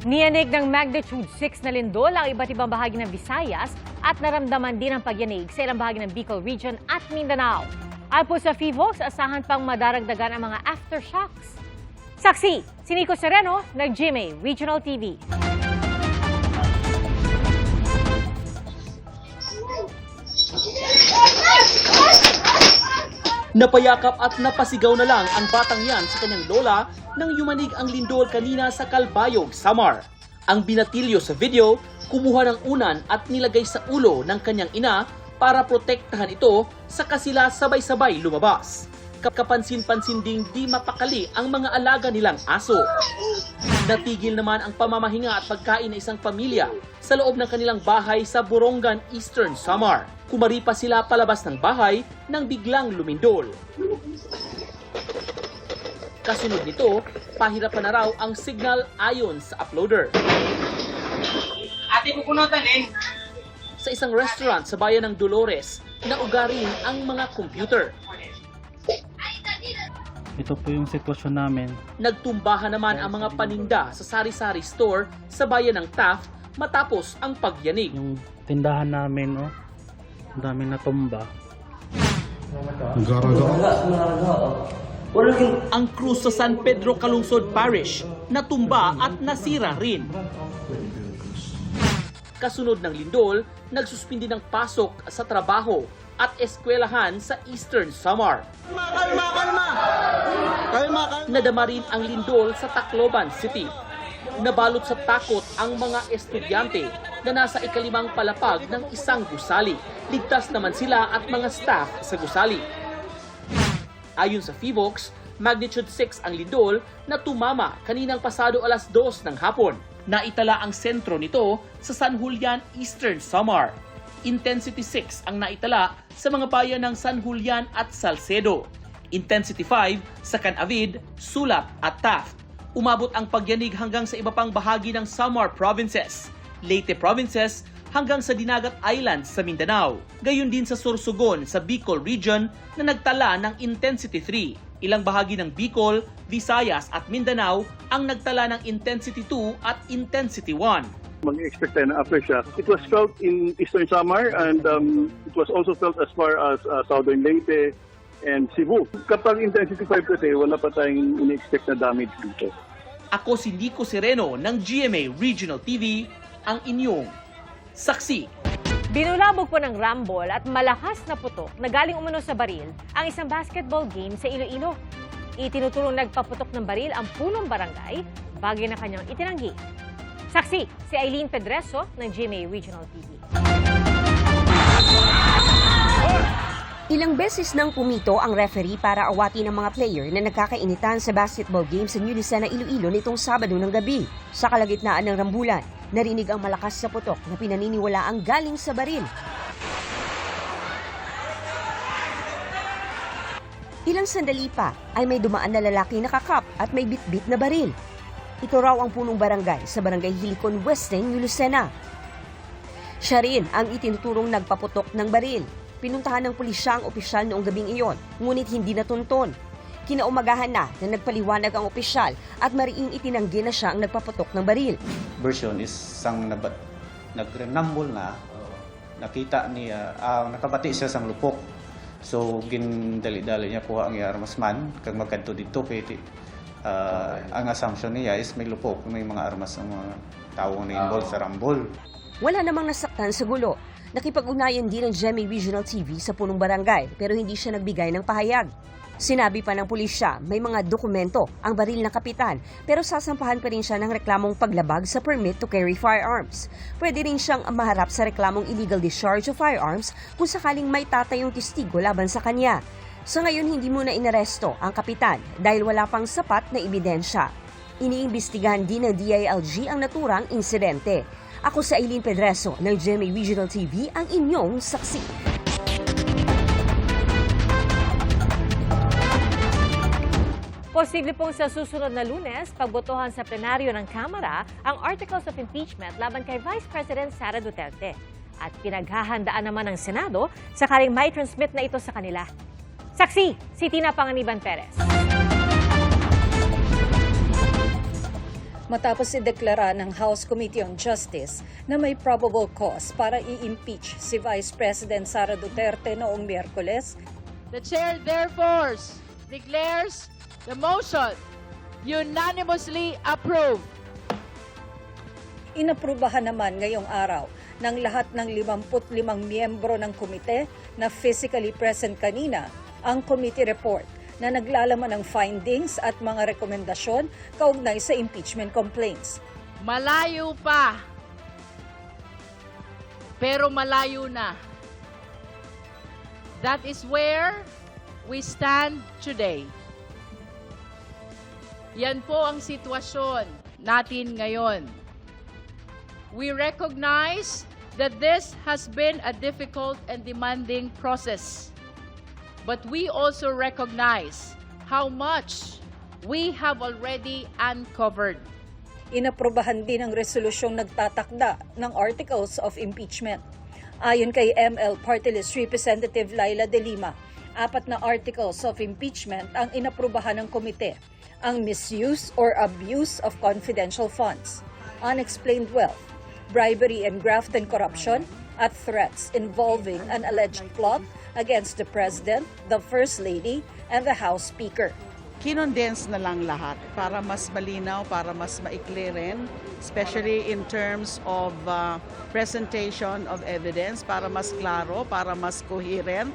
Niyanig ng magnitude 6 na lindol ang iba't ibang bahagi ng Visayas at naramdaman din ang pagyanig sa ilang bahagi ng Bicol Region at Mindanao. Ayon po sa FIVOX, asahan pang madaragdagan ang mga aftershocks. Saksi, si Nico Sereno ng GMA Regional TV. Napayakap at napasigaw na lang ang batang yan sa kanyang lola nang yumanig ang lindol kanina sa Calbayog, Samar. Ang binatilyo sa video, kumuha ng unan at nilagay sa ulo ng kanyang ina para protektahan ito sa kasila sabay-sabay lumabas. Kapansin-pansin ding di mapakali ang mga alaga nilang aso. Natigil naman ang pamamahinga at pagkain ng isang pamilya sa loob ng kanilang bahay sa Borongan, Eastern Samar. Kumari pa sila palabas ng bahay nang biglang lumindol. Kasunod nito, pahirapan na raw ang signal ayon sa uploader. Ate, pupunutan din. Sa isang restaurant sa bayan ng Dolores, naugarin ang mga computer. Ito po yung sitwasyon namin. Nagtumbahan naman ang mga paninda sa sari-sari store sa bayan ng Taft matapos ang pagyanig. Yung tindahan namin, oh, ang daming natumba. Ang krus sa San Pedro Calungsod Parish natumba at nasira rin. Kasunod ng lindol, nagsuspindi ng pasok sa trabaho at eskwelahan sa Eastern Samar. Nadama rin ang lindol sa Tacloban City. Nabalot sa takot ang mga estudyante na nasa ikalimang palapag ng isang gusali. Ligtas naman sila at mga staff sa gusali. Ayon sa FIVOX, magnitude 6 ang lindol na tumama kaninang pasado alas 2 ng hapon. Naitala ang sentro nito sa San Julian, Eastern Samar. Intensity 6 ang naitala sa mga bayan ng San Julian at Salcedo. Intensity 5 sa Canavid, Sulap at Taft. Umabot ang pagyanig hanggang sa iba pang bahagi ng Samar Provinces, Leyte Provinces hanggang sa Dinagat Islands sa Mindanao. Gayon din sa Sorsogon sa Bicol Region na nagtala ng Intensity 3. Ilang bahagi ng Bicol, Visayas at Mindanao ang nagtala ng Intensity 2 at Intensity 1. Mag-expect tayo ng aftershock. It was felt in Eastern Samar and it was also felt as far as Southern Leyte and Cebu. Kapag intensity 5 kasi, wala pa tayong in-expect na damage dito. Ako si Nico Sereno ng GMA Regional TV, ang inyong saksi. Binulabog po ng rambol at malakas na putok na galing umano sa baril ang isang basketball game sa Iloilo. Itinuturong nagpaputok ng baril ang punong barangay, bagay na kanyang itinanggi. Saksi, si Eileen Pedreso ng GMA Regional TV. Ilang beses nang pumito ang referee para awatin ang mga player na nagkakainitan sa basketball game sa New Lucena, Iloilo nitong Sabado ng gabi. Sa kalagitnaan ng rambulan, narinig ang malakas na putok na pinaniniwalaang galing sa baril. Ilang sandali pa ay may dumaan na lalaki na kakap at may bitbit na baril. Ito raw ang punong barangay sa barangay Hilicon Western, New Lucena. Siya rin ang itinuturong nagpaputok ng baril. Pinuntahan ng pulisya ang opisyal noong gabing iyon, ngunit hindi natunton. Kinaumagahan na nagpaliwanag ang opisyal at mariing itinanggi na siya ang nagpaputok ng baril. Version is sang nagrenambol na nakita niya nakabati siya sang lupok. So gindali-dali niya kuha ang armasman kag magkadto dito kay ang assumption niya is may lupok, may mga armas ang mga tao na involved sa rambol. Wala namang nasaktan sa gulo. Nakipag-ugnayan din ng GMA Regional TV sa punong barangay pero hindi siya nagbigay ng pahayag. Sinabi pa ng pulisya may mga dokumento ang baril na kapitan pero sasampahan pa rin siya ng reklamong paglabag sa permit to carry firearms. Pwede rin siyang maharap sa reklamong illegal discharge of firearms kung sakaling may tatayong testigo laban sa kanya. Sa ngayon hindi muna inaresto ang kapitan dahil wala pang sapat na ebidensya. Iniimbestigahan din ng DILG ang naturang insidente. Ako si Eileen Pedreso ng GMA Regional TV, ang inyong saksi. Posible pong sa susunod na Lunes, pagbotohan sa plenaryo ng Kamara ang Articles of Impeachment laban kay Vice President Sara Duterte. At pinaghahandaan naman ng Senado sakaling may transmit na ito sa kanila. Saksi, si Tina Panganiban Perez. matapos ideklara ng House Committee on Justice na may probable cause para i-impeach si Vice President Sara Duterte noong Miyerkules. The chair therefore declares the motion unanimously approved. Inaprubahan naman ngayong araw ng lahat ng 55 miyembro ng komite na physically present kanina ang committee report na naglalaman ng findings at mga rekomendasyon kaugnay sa impeachment complaints. Malayo pa, pero malayo na. That is where we stand today. Yan po ang sitwasyon natin ngayon. We recognize that this has been a difficult and demanding process. But we also recognize how much we have already uncovered. Inaprubahan din ang resolusyong nagtatakda ng Articles of Impeachment. Ayon kay ML Party List Representative Laila De Lima, 4 na Articles of Impeachment ang inaprubahan ng komite. Ang misuse or abuse of confidential funds, unexplained wealth, bribery and graft and corruption, at threats involving an alleged plot against the President, the First Lady, and the House Speaker. Kinondense na lang lahat para mas malinaw, para mas maikli rin, especially in terms of presentation of evidence, para mas klaro, para mas coherent.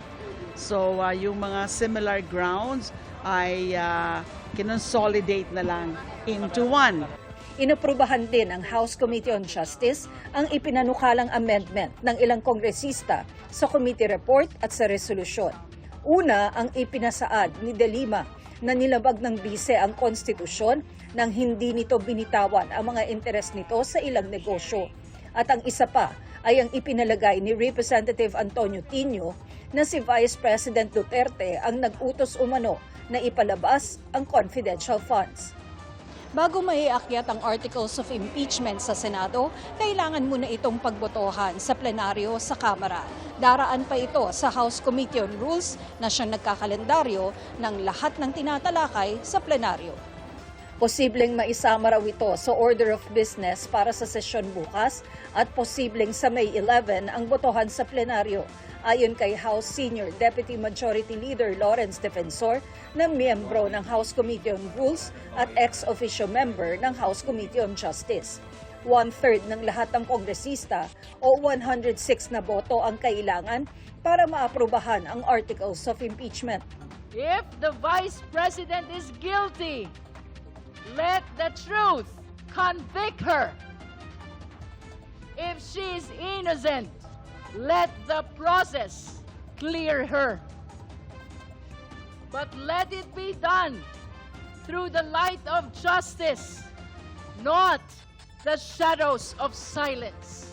So yung mga similar grounds ay kinonsolidate na lang into one. Inaprubahan din ng House Committee on Justice ang ipinanukalang amendment ng ilang kongresista sa committee report at sa resolusyon. Una, ang ipinasaad ni De Lima na nilabag ng bise ang konstitusyon nang hindi nito binitawan ang mga interes nito sa ilang negosyo. At ang isa pa ay ang ipinalagay ni Representative Antonio Tino na si Vice President Duterte ang nag-utos umano na ipalabas ang confidential funds. Bago maiakyat ang Articles of Impeachment sa Senado, kailangan muna itong pagbotohan sa plenaryo sa Kamara. Daraan pa ito sa House Committee on Rules na siyang nagkakalendaryo ng lahat ng tinatalakay sa plenaryo. Posibleng maisama raw ito sa order of business para sa sesyon bukas at posibleng sa May 11 ang botohan sa plenaryo. Ayon kay House Senior Deputy Majority Leader Lawrence Defensor na miyembro ng House Committee on Rules at ex-officio member ng House Committee on Justice. 1/3 ng lahat ng kongresista o 106 na boto ang kailangan para maaprubahan ang Articles of Impeachment. If the Vice President is guilty, let the truth convict her. If she is innocent, let the process clear her. But let it be done through the light of justice, not the shadows of silence.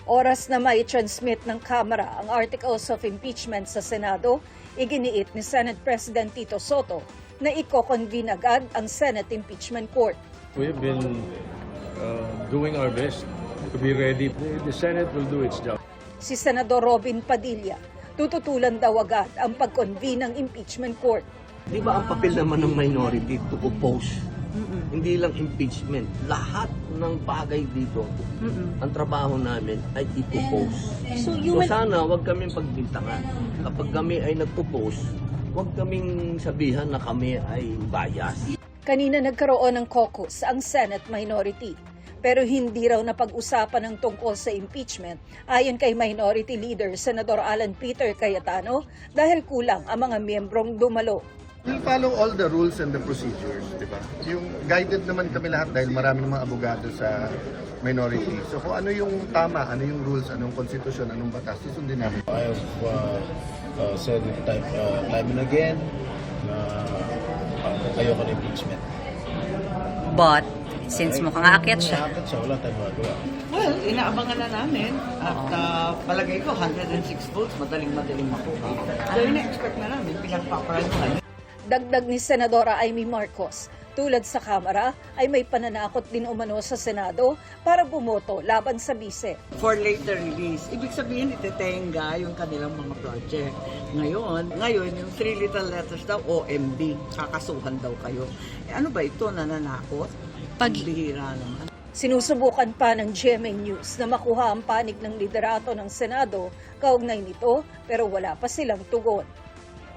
Oras na may transmit ng Kamara ang Articles of Impeachment sa Senado, iginiit ni Senate President Tito Soto na iko-convene agad ang Senate Impeachment Court. We've been doing our best to be ready. The Senate will do its job. Si Senador Robin Padilla, tututulan daw agad ang pag-convene ng impeachment court. Di ba ang papel naman ng minority to oppose? Hindi lang impeachment. Lahat ng bagay dito, ang trabaho namin ay i-oppose. So sana wag kaming pagbintangan. Kapag kami ay nag-oppose, wag kaming sabihan na kami ay bias. Kanina nagkaroon ng caucus ang Senate minority. Pero hindi raw napag-usapan ng tungkol sa impeachment ayon kay Minority Leader Senador Alan Peter Cayetano dahil kulang ang mga miyembrong dumalo. We'll follow all the rules and the procedures, di ba? Yung guided naman kami lahat dahil maraming mga abogado sa minority. So kung ano yung tama, ano yung rules, anong konstitusyon, anong batas, susundin namin. I have said it time and again na ayoko ng impeachment. But since mukhang aakyat siya. Wala tayong magawa. Well, inaabangan na namin at palagay ko 106 votes, madaling makuha. So ina-expect na namin, pinagpaparangan. Dagdag ni Senadora Amy Marcos, Tulad sa Kamara, ay may pananakot din umano sa Senado para bumoto laban sa bise. For later release. Ibig sabihin, itetenga yung kanilang mga project. Ngayon yung 3 little letters daw, OMB, kakasuhan daw kayo. Ano ba ito, nananakot? Pagbihira naman. Sinusubukan pa ng GMA News na makuha ang panig ng liderato ng Senado kaugnay nito pero wala pa silang tugon.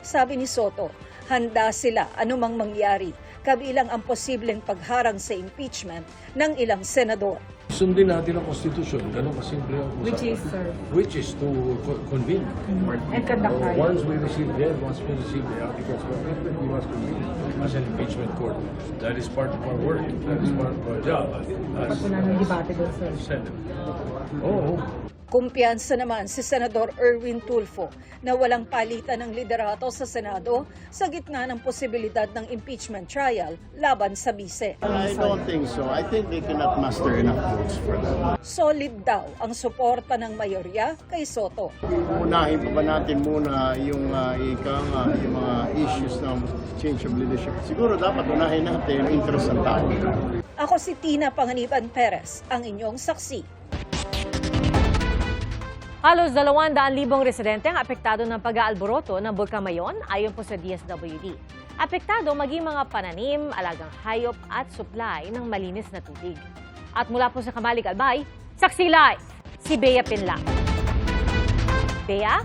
Sabi ni Soto, handa sila anumang mangyari, kabilang ang posibleng pagharang sa impeachment ng ilang senador. Sundin natin ang konstitusyon, ganun kasimple ang usapan. Which is, sir? Which is to convene. And conduct trial. Once we receive the articles of impeachment, we must convene as an impeachment court. That is part of our work. That is part of our job. Dapat po namin debate doon, sir. Senate. Oo. Kumpiyansa naman si Senador Erwin Tulfo na walang palitan ng liderato sa Senado sa gitna ng posibilidad ng impeachment trial laban sa bise. I don't think so. I think they cannot muster enough votes for that. Solid daw ang suporta ng mayorya kay Soto. Unahin pa ba natin muna yung yung mga issues ng change of leadership? Siguro dapat unahin natin yung interest ng tao. Ako si Tina Panganiban Perez, ang inyong saksi. Halos 200,000 residente ang apektado ng pag-aalboroto ng Bulkan Mayon ayon po sa DSWD. Apektado maging mga pananim, alagang hayop at supply ng malinis na tubig. At mula po sa Kamalig Albay, saksi live si Bea Pinla. Bea?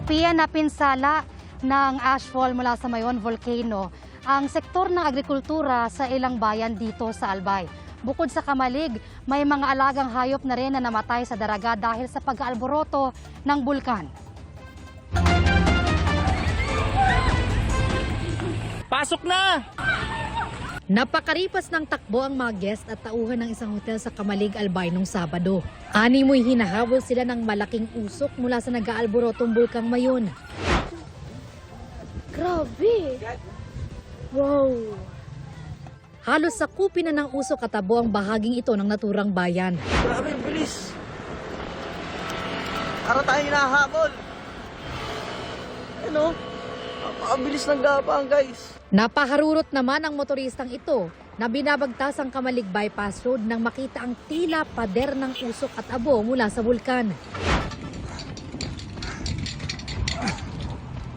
Pia, napinsala ng ashfall mula sa Mayon Volcano ang sektor ng agrikultura sa ilang bayan dito sa Albay. Bukod sa Kamalig, may mga alagang hayop na rin na namatay sa daraga dahil sa pag-aalboroto ng bulkan. Pasok na! Napakaripas ng takbo ang mga guest at tauhan ng isang hotel sa Kamalig, Albay nung Sabado. Animoy hinahabol sila ng malaking usok mula sa nag-aalborotong bulkang Mayon. Grabe! Wow! Halos sakupin na ng usok at tabo ang bahaging ito ng naturang bayan. Grabe, bilis! Para tayo hinahabol! Ano? Ang bilis ng gapang, guys! Napaharurot naman ang motoristang ito na binabagtas ang Kamalig Bypass Road nang makita ang tila pader ng usok at abo mula sa bulkan.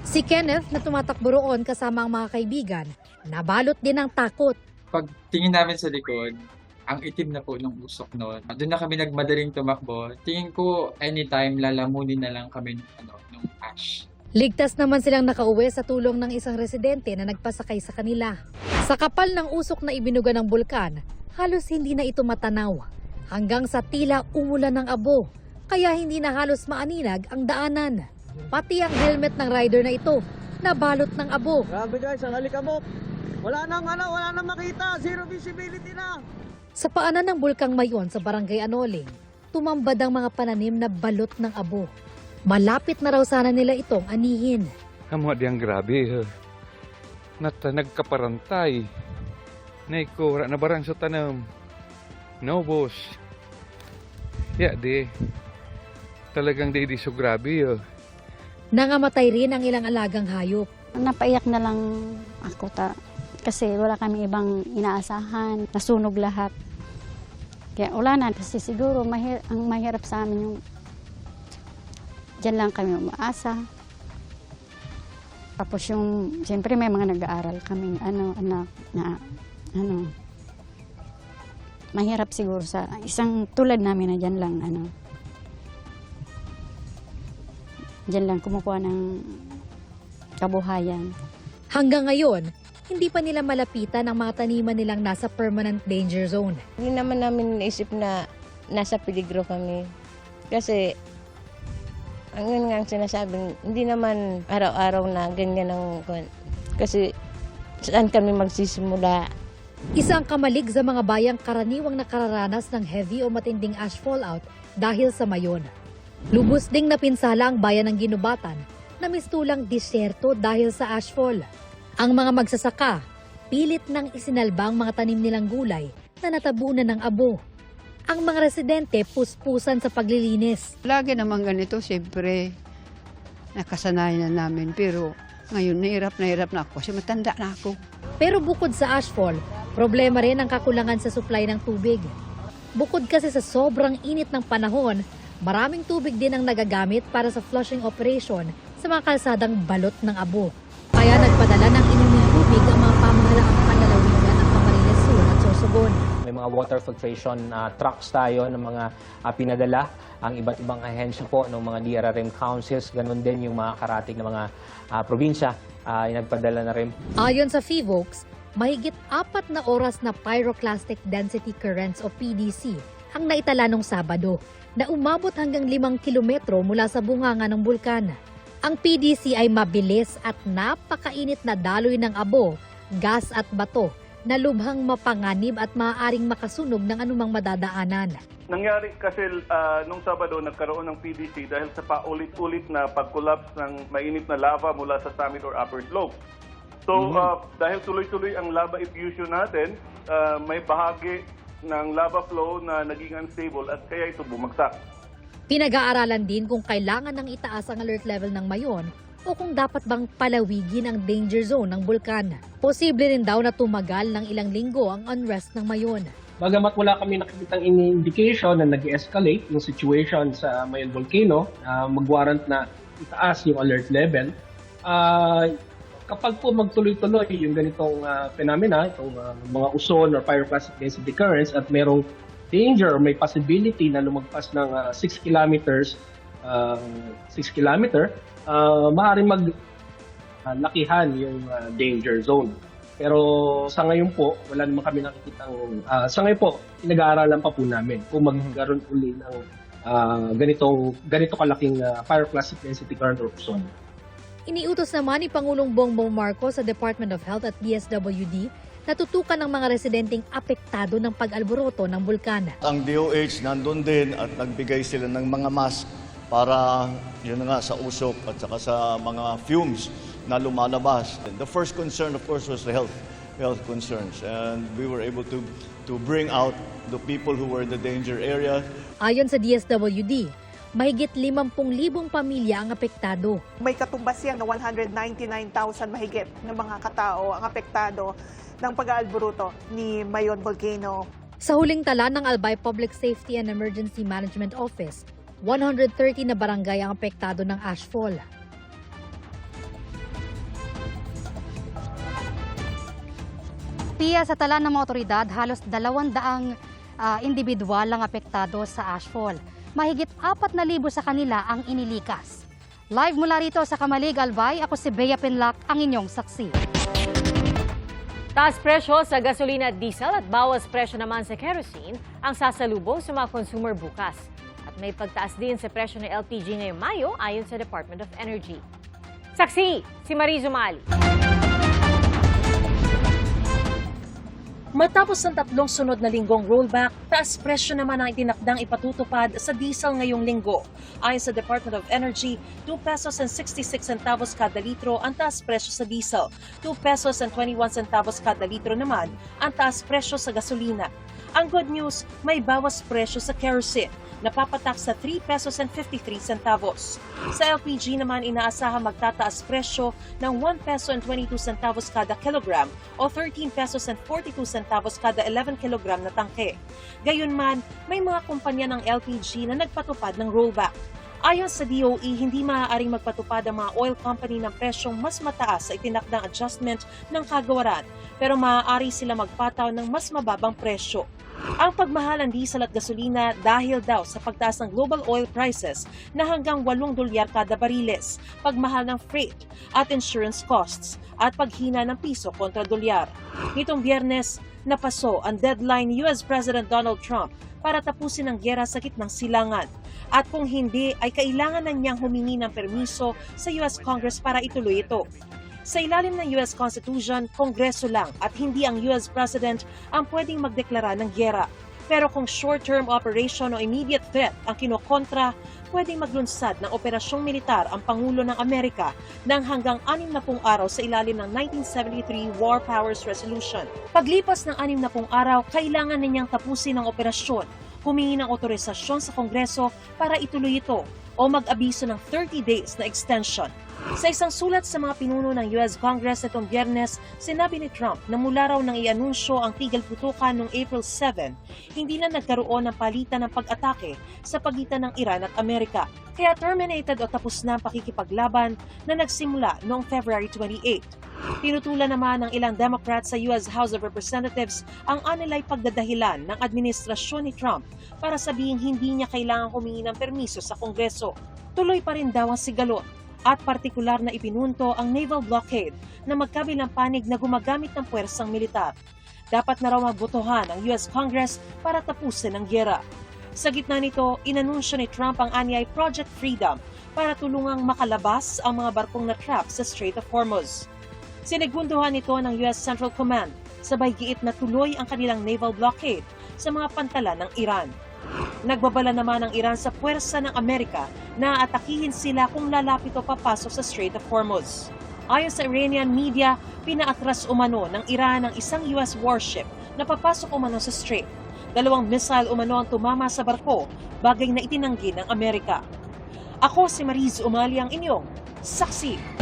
Si Kenneth na tumatakbo roon kasama ang mga kaibigan, nabalot din ng takot. Pag tingin namin sa likod, ang itim na po ng usok noon. Doon na kami nagmadaling tumakbo. Tingin ko anytime lalamunin na lang kami ng ash. Ligtas naman silang nakauwi sa tulong ng isang residente na nagpasakay sa kanila. Sa kapal ng usok na ibinuga ng bulkan, halos hindi na ito matanaw. Hanggang sa tila umulan ng abo, kaya hindi na halos maaninag ang daanan. Pati ang helmet ng rider na ito, nabalot ng abo. Grabe guys, ang alikabok! Wala nang makita, zero visibility na! Sa paanan ng bulkang Mayon sa Barangay Anoling, tumambad ang mga pananim na balot ng abo. Malapit na raw sana nila itong anihin. Amo di ang grabe. Nagkaparantay. Naikura na barang sa tanam. No boss. Ya di. Talagang di so grabe. Nangamatay rin ang ilang alagang hayop. Napaiyak na lang ako kasi wala kami ibang inaasahan. Nasunog lahat. Kaya wala na. Kasi siguro ang mahirap sa amin yung dyan lang kami umaasa. Tapos siyempre may mga nag-aaral kaming anak na mahirap siguro sa isang tulad namin na dyan lang kumukuha ng kabuhayan. Hanggang ngayon, hindi pa nila malapitan ang mga taniman nilang nasa permanent danger zone. Hindi naman namin naisip na nasa peligro kami. Kasi ang yun nga ang sinasabing, hindi naman araw-araw na ganyan ang kasi saan kami magsisimula. Isang Kamalig sa mga bayang karaniwang nakararanas ng heavy o matinding ash fallout dahil sa Mayon. Lubos ding napinsala ang bayan ng Ginubatan na mistulang disyerto dahil sa ashfall. Ang mga magsasaka, pilit nang isinalba ang mga tanim nilang gulay na natabunan ng abo. Ang mga residente puspusan sa paglilinis. Lagi naman ganito, siyempre nakasanayan na namin. Pero Ngayon, nahirap na ako kasi matanda na ako. Pero bukod sa ashfall, problema rin ang kakulangan sa supply ng tubig. Bukod kasi sa sobrang init ng panahon, maraming tubig din ang nagagamit para sa flushing operation sa mga kalsadang balot ng abo. Kaya nagpadala ng inuming tubig ang mga pamahalaang panlalawigan ng Camarines Sur at Sorsogon. May mga water filtration trucks tayo ng mga pinadala. Ang iba't ibang ahensya po ng mga DRRM councils, ganun din yung mga karating ng mga probinsya, nagpadala na rin. Ayon sa FIVOLCS, mahigit 4 na oras na pyroclastic density currents o PDC ang naitala nung Sabado na umabot hanggang 5 kilometro mula sa bunganga ng bulkan. Ang PDC ay mabilis at napakainit na daloy ng abo, gas at bato na lubhang mapanganib at maaaring makasunog ng anumang madadaanan. Nangyari kasi nung Sabado nagkaroon ng PDC dahil sa paulit-ulit na pag-collapse ng mainit na lava mula sa summit or upper slope. So dahil tuloy-tuloy ang lava effusion natin, may bahagi ng lava flow na naging unstable at kaya ito bumagsak. Pinag-aaralan din kung kailangan nang itaas ang alert level ng Mayon o kung dapat bang palawigin ang danger zone ng bulkan. Posible rin daw na tumagal ng ilang linggo ang unrest ng Mayon. Bagamat wala kami nakikitang indication na nag-escalate yung situation sa Mayon Volcano, mag-warrant na itaas yung alert level, kapag po magtuloy-tuloy yung ganitong phenomena, itong mga uson or pyroclastic density currents at merong danger or may possibility na lumagpas ng 6 kilometers, maaaring maglakihan yung danger zone. Pero sa ngayon po, wala naman kami nakikitang, sa ngayon po, pinag-aaralan pa po namin kung magkaroon uli ng ganito kalaking pyroclastic density current or uson. Iniutos naman ni Pangulong Bongbong Marcos sa Department of Health at DSWD na tutukan ng mga residenteng apektado ng pag-alboroto ng bulkan. Ang DOH nandun din at nagbigay sila ng mga mask para yun nga sa usok at saka sa mga fumes na lumalabas. The first concern of course was the health concerns, and we were able to bring out the people who were in the danger area. Ayon sa DSWD, mahigit 50,000 pamilya ang apektado. May katumbas yan na 199,000 mahigit ng mga katao ang apektado ng pag-aalboruto ni Mayon Volcano. Sa huling tala ng Albay Public Safety and Emergency Management Office, 130 na barangay ang apektado ng ashfall. Piya sa tala ng mga otoridad, halos 200 individual ang apektado sa ashfall. Mahigit 4,000 sa kanila ang inilikas. Live mula rito sa Kamalig, Albay, ako si Bea Pinlac, ang inyong saksi. Taas presyo sa gasolina at diesel at bawas presyo naman sa kerosene ang sasalubong sa mga consumer bukas. At may pagtaas din sa presyo ng LPG ngayong Mayo ayon sa Department of Energy. Saksi, si Marie Zumali. Matapos ng 3 sunod na linggong rollback, taas presyo naman ang itinakdang ipatutupad sa diesel ngayong linggo. Ayon sa Department of Energy, 2 pesos and 66 centavos kada litro ang taas presyo sa diesel, 2 pesos and 21 centavos kada litro naman ang taas presyo sa gasolina. Ang good news, may bawas presyo sa kerosene, napapatak sa 3 pesos and 53 centavos. Sa LPG naman inaasahan magtataas presyo ng 1 peso and 22 centavos kada kilogram o 13 pesos and 42 centavos kada 11 kilogram na tangke. Gayunman, may mga kumpanya ng LPG na nagpatupad ng rollback. Ayon sa DOE, hindi maaaring magpatupad ang mga oil company ng presyong mas mataas sa itinakdang adjustment ng kagawaran, pero maaari sila magpataw ng mas mababang presyo. Ang pagmahal ng diesel at gasolina dahil daw sa pagtaas ng global oil prices na hanggang $8 kada bariles, pagmahal ng freight at insurance costs, at paghina ng piso kontra dolyar. Nitong Biyernes, napaso ang deadline ni US President Donald Trump para tapusin ang giyera sa gitnang silangan. At kung hindi, ay kailangan na niyang humingi ng permiso sa US Congress para ituloy ito. Sa ilalim ng US Constitution, Kongreso lang at hindi ang US President ang pwedeng magdeklara ng giyera. Pero kung short-term operation o immediate threat ang kinokontra, pwedeng maglunsad ng operasyong militar ang Pangulo ng Amerika ng hanggang 60 araw sa ilalim ng 1973 War Powers Resolution. Paglipas ng 60 araw, kailangan ninyang tapusin ang operasyon, humingi ng otorisasyon sa Kongreso para ituloy ito o mag-abiso ng 30 days na extension. Sa isang sulat sa mga pinuno ng US Congress nitong Biyernes, sinabi ni Trump na mula raw nang ianunsyo ang tigil putukan noong April 7, hindi na nagkaroon ng palitan ng pag-atake sa pagitan ng Iran at Amerika. Kaya terminated o tapos na ang pakikipaglaban na nagsimula noong February 28. Tinutulan naman ng ilang Democrats sa US House of Representatives ang anilay pagdadahilan ng administrasyon ni Trump para sabihing hindi niya kailangang humingi ng permiso sa Kongreso. Tuloy pa rin daw ang sigalot at partikular na ipinunto ang naval blockade na magkabilang panig na gumagamit ng puwersang militar. Dapat na raw magbotohan ang US Congress para tapusin ang gyera. Sa gitna nito, inanunsyo ni Trump ang anyay Project Freedom para tulungang makalabas ang mga barkong na-trap sa Strait of Hormuz. Sinegunduhan ito ng US Central Command, sabay giit na tuloy ang kanilang naval blockade sa mga pantalan ng Iran. Nagbabala naman ang Iran sa puwersa ng Amerika na atakihin sila kung lalapit o papasok sa Strait of Hormuz. Ayon sa Iranian media, pinaatras umano ng Iran ang isang US warship na papasok umano sa Strait. 2 missile umano ang tumama sa barko, bagay na itinanggi ng Amerika. Ako si Mariz Umali, ang inyong saksi.